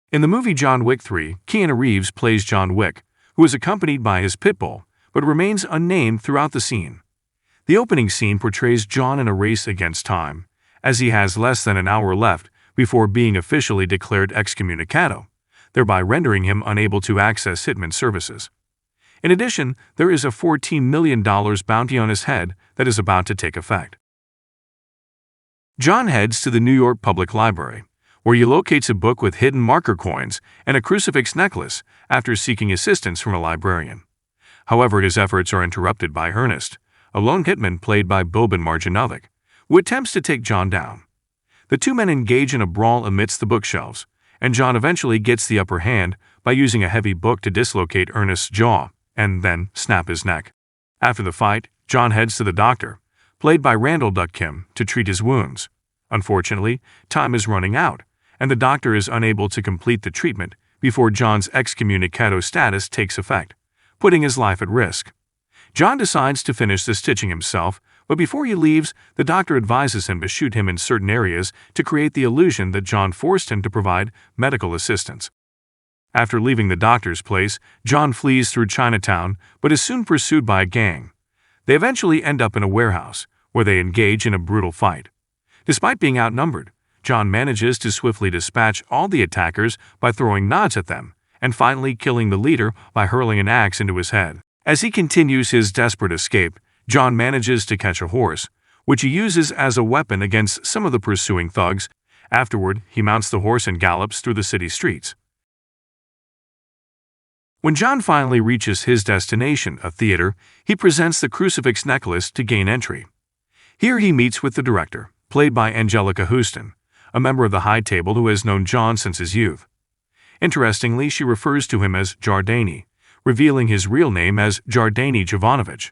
In the movie John Wick 3, Keanu Reeves plays John Wick, who is accompanied by his pit bull, but remains unnamed throughout the scene. The opening scene portrays John in a race against time, as he has less than an hour left before being officially declared excommunicado, thereby rendering him unable to access hitman services. In addition, there is a $14 million bounty on his head that is about to take effect. John heads to the New York Public Library, where he locates a book with hidden marker coins and a crucifix necklace after seeking assistance from a librarian. However, his efforts are interrupted by Ernest, a lone hitman played by Boban Marjanovic, who attempts to take John down. The two men engage in a brawl amidst the bookshelves, and John eventually gets the upper hand by using a heavy book to dislocate Ernest's jaw and then snap his neck. After the fight, John heads to the doctor, played by Randall Duck Kim, to treat his wounds. Unfortunately, time is running out, and the doctor is unable to complete the treatment before John's excommunicado status takes effect, putting his life at risk. John decides to finish the stitching himself, but before he leaves, the doctor advises him to shoot him in certain areas to create the illusion that John forced him to provide medical assistance. After leaving the doctor's place, John flees through Chinatown but is soon pursued by a gang. They eventually end up in a warehouse, where they engage in a brutal fight. Despite being outnumbered, John manages to swiftly dispatch all the attackers by throwing nods at them, and finally killing the leader by hurling an axe into his head. As he continues his desperate escape, John manages to catch a horse, which he uses as a weapon against some of the pursuing thugs. Afterward, he mounts the horse and gallops through the city streets. When John finally reaches his destination, a theater, he presents the crucifix necklace to gain entry. Here he meets with the director, played by Angelica Houston, a member of the High Table who has known John since his youth. Interestingly, she refers to him as Jardani, revealing his real name as Jardani Jovanovich.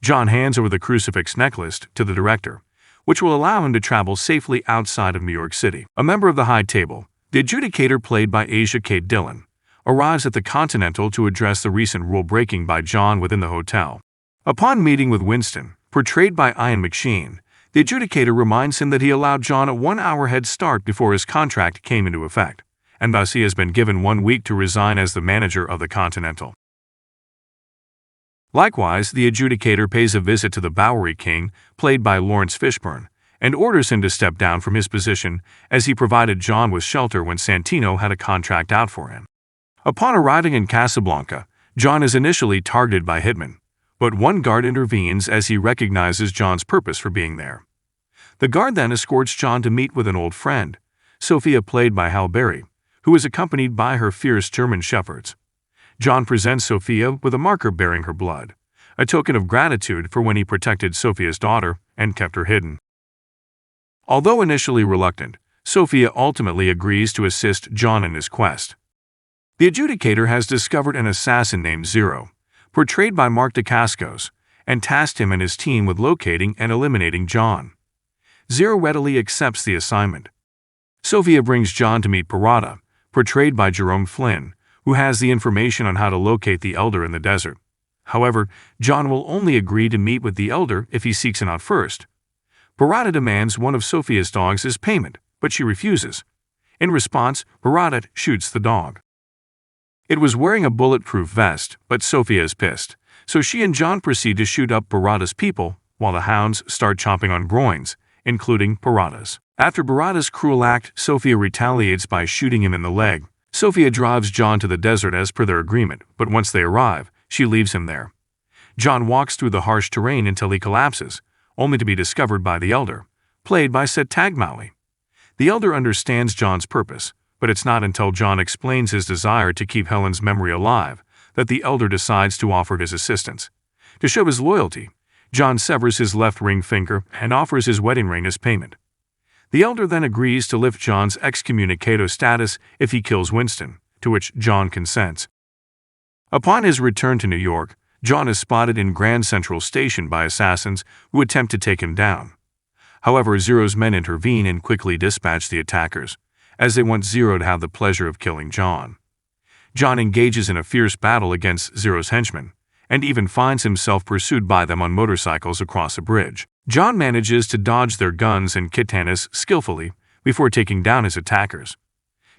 John hands over the crucifix necklace to the director, which will allow him to travel safely outside of New York City. A member of the High Table, the adjudicator played by Asia Kate Dillon, arrives at the Continental to address the recent rule-breaking by John within the hotel. Upon meeting with Winston, portrayed by Ian McShane, the adjudicator reminds him that he allowed John a 1-hour head start before his contract came into effect, and thus he has been given 1 week to resign as the manager of the Continental. Likewise, the adjudicator pays a visit to the Bowery King, played by Laurence Fishburne, and orders him to step down from his position as he provided John with shelter when Santino had a contract out for him. Upon arriving in Casablanca, John is initially targeted by hitmen, but one guard intervenes as he recognizes John's purpose for being there. The guard then escorts John to meet with an old friend, Sophia played by Halle Berry, who is accompanied by her fierce German shepherds. John presents Sophia with a marker bearing her blood, a token of gratitude for when he protected Sophia's daughter and kept her hidden. Although initially reluctant, Sophia ultimately agrees to assist John in his quest. The adjudicator has discovered an assassin named Zero, portrayed by Mark Dacascos, and tasked him and his team with locating and eliminating John. Zero readily accepts the assignment. Sophia brings John to meet Parada, portrayed by Jerome Flynn, who has the information on how to locate the Elder in the desert. However, John will only agree to meet with the Elder if he seeks him out first. Parada demands one of Sophia's dogs as payment, but she refuses. In response, Parada shoots the dog. It was wearing a bulletproof vest, but Sophia is pissed, so she and John proceed to shoot up Parada's people while the hounds start chomping on groins, including Parada's. After Parada's cruel act, Sophia retaliates by shooting him in the leg. Sophia drives John to the desert as per their agreement, but once they arrive, she leaves him there. John walks through the harsh terrain until he collapses, only to be discovered by the Elder, played by Seth Tagmowli. The Elder understands John's purpose, but it's not until John explains his desire to keep Helen's memory alive that the Elder decides to offer his assistance. To show his loyalty, John severs his left ring finger and offers his wedding ring as payment. The Elder then agrees to lift John's excommunicado status if he kills Winston, to which John consents. Upon his return to New York, John is spotted in Grand Central Station by assassins who attempt to take him down. However, Zero's men intervene and quickly dispatch the attackers, as they want Zero to have the pleasure of killing John. John engages in a fierce battle against Zero's henchmen, and even finds himself pursued by them on motorcycles across a bridge. John manages to dodge their guns and katanas skillfully before taking down his attackers.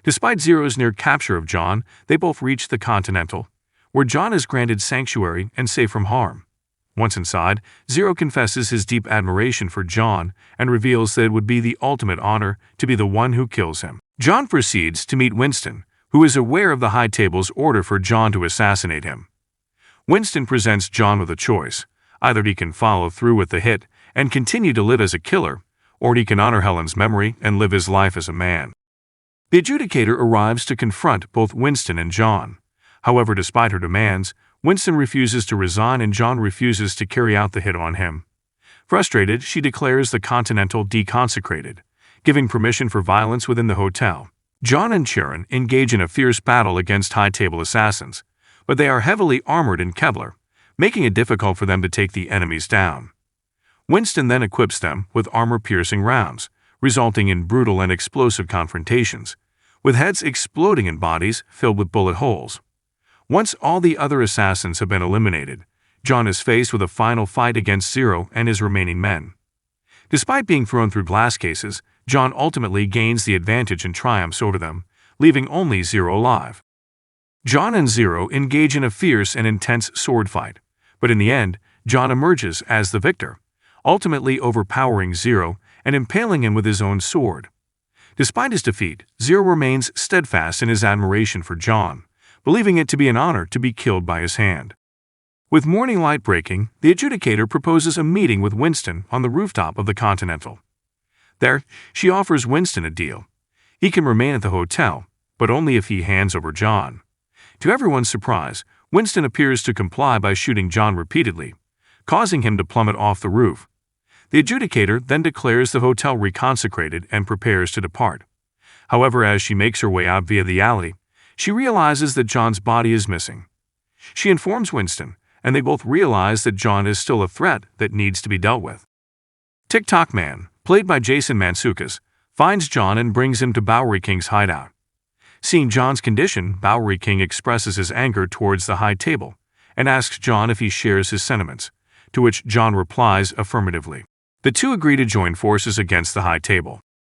Despite Zero's near capture of John, they both reach the Continental, where John is granted sanctuary and safe from harm. Once inside, Zero confesses his deep admiration for John and reveals that it would be the ultimate honor to be the one who kills him. John proceeds to meet Winston, who is aware of the High Table's order for John to assassinate him. Winston presents John with a choice. Either he can follow through with the hit and continue to live as a killer, or he can honor Helen's memory and live his life as a man. The adjudicator arrives to confront both Winston and John. However, despite her demands, Winston refuses to resign and John refuses to carry out the hit on him. Frustrated, she declares the Continental deconsecrated, giving permission for violence within the hotel. John and Sharon engage in a fierce battle against High Table assassins, but they are heavily armored in Kevlar, making it difficult for them to take the enemies down. Winston then equips them with armor-piercing rounds, resulting in brutal and explosive confrontations, with heads exploding and bodies filled with bullet holes. Once all the other assassins have been eliminated, John is faced with a final fight against Zero and his remaining men. Despite being thrown through glass cases, John ultimately gains the advantage and triumphs over them, leaving only Zero alive. John and Zero engage in a fierce and intense sword fight, but in the end, John emerges as the victor, ultimately overpowering Zero and impaling him with his own sword. Despite his defeat, Zero remains steadfast in his admiration for John, believing it to be an honor to be killed by his hand. With morning light breaking, the adjudicator proposes a meeting with Winston on the rooftop of the Continental. There, she offers Winston a deal. He can remain at the hotel, but only if he hands over John. To everyone's surprise, Winston appears to comply by shooting John repeatedly, causing him to plummet off the roof. The adjudicator then declares the hotel reconsecrated and prepares to depart. However, as she makes her way out via the alley, she realizes that John's body is missing. She informs Winston, and they both realize that John is still a threat that needs to be dealt with. TikTok Man, played by Jason Mantzoukas, finds John and brings him to Bowery King's hideout. Seeing John's condition, Bowery King expresses his anger towards the High Table and asks John if he shares his sentiments, to which John replies affirmatively. The two agree to join forces against the High Table.